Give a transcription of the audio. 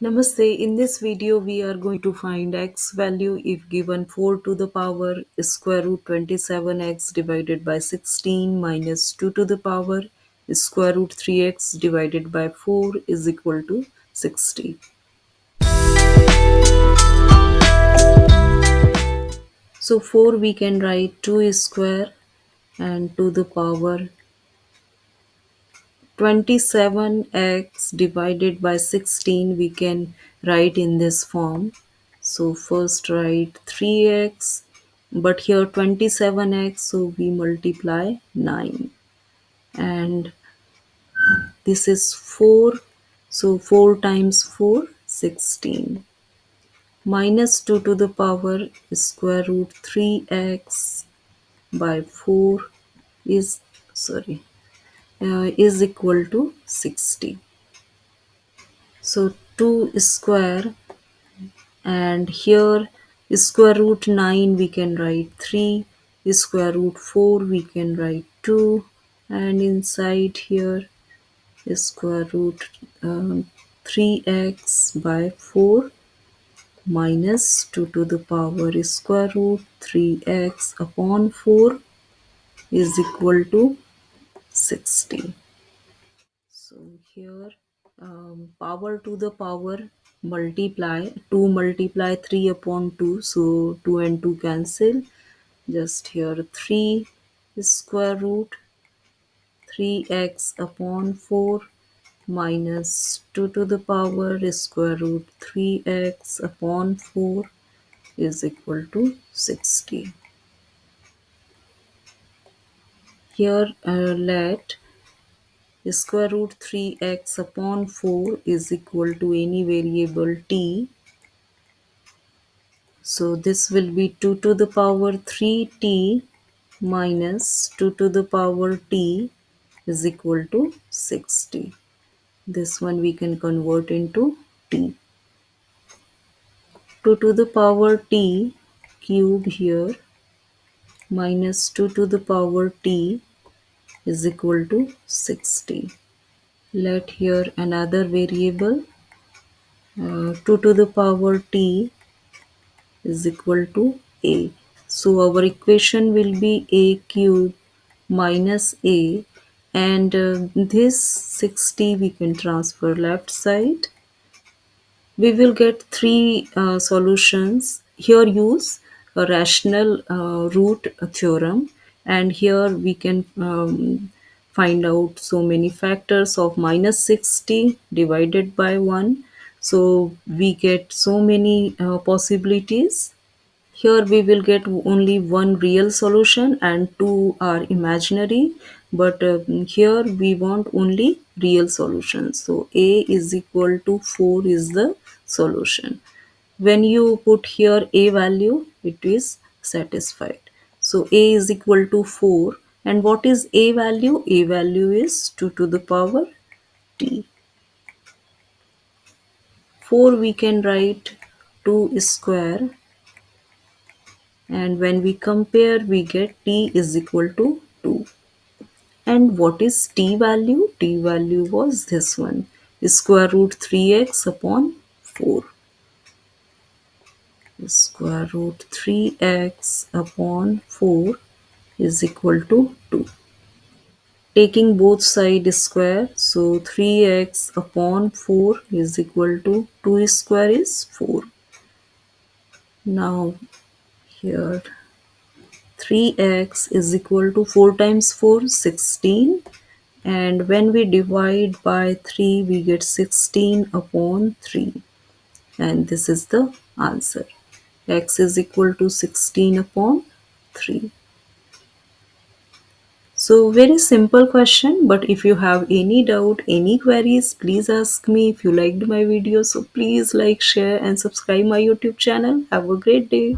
Namaste. In this video, we are going to find x value if given 4 to the power square root 27x divided by 16 minus 2 to the power square root 3x divided by 4 is equal to 60. So 4 we can write 2 square and to the power 27x divided by 16 we can write in this form. So first write 3x, but here 27x, so we multiply 9. And this is 4, so 4 times 4, 16. Minus 2 to the power square root 3x by 4 is, is equal to 60. So 2 square, and here square root 9 we can write 3, square root 4 we can write 2, and inside here square root 3x by 4 minus 2 to the power square root 3x upon 4 is equal to 60. So here power to the power multiply 2 multiply 3 upon 2, so 2 and 2 cancel. Just here 3 square root 3x upon 4 minus 2 to the power square root 3x upon 4 is equal to 60. Here let square root 3x upon 4 is equal to any variable t. So this will be 2 to the power 3t minus 2 to the power t is equal to 60. This one we can convert into t. 2 to the power t cube here minus 2 to the power t is equal to 60. Let here another variable 2 to the power t is equal to a. So our equation will be a cube minus a, and this 60 we can transfer left side. We will get three solutions. Here use a rational root theorem, and here we can find out so many factors of minus 60 divided by 1. So we get so many possibilities. Here we will get only one real solution and two are imaginary, but here we want only real solutions. So A is equal to 4 is the solution. When you put here A value, it is satisfied. So A is equal to 4. And what is A value? A value is 2 to the power t. 4 we can write 2 square, and when we compare we get t is equal to 2. And what is t value? T value was this one, square root 3x upon 4. Square root 3x upon 4 is equal to 2. Taking both sides square, so 3x upon 4 is equal to 2 square is 4. Now here 3x is equal to 4 times 4, 16, and when we divide by 3 we get 16 upon 3, and this is the answer. X is equal to 16 upon 3. So very simple question, but if you have any doubt, any queries, please ask me. If you liked my video, so please like, share and subscribe my YouTube channel. Have a great day.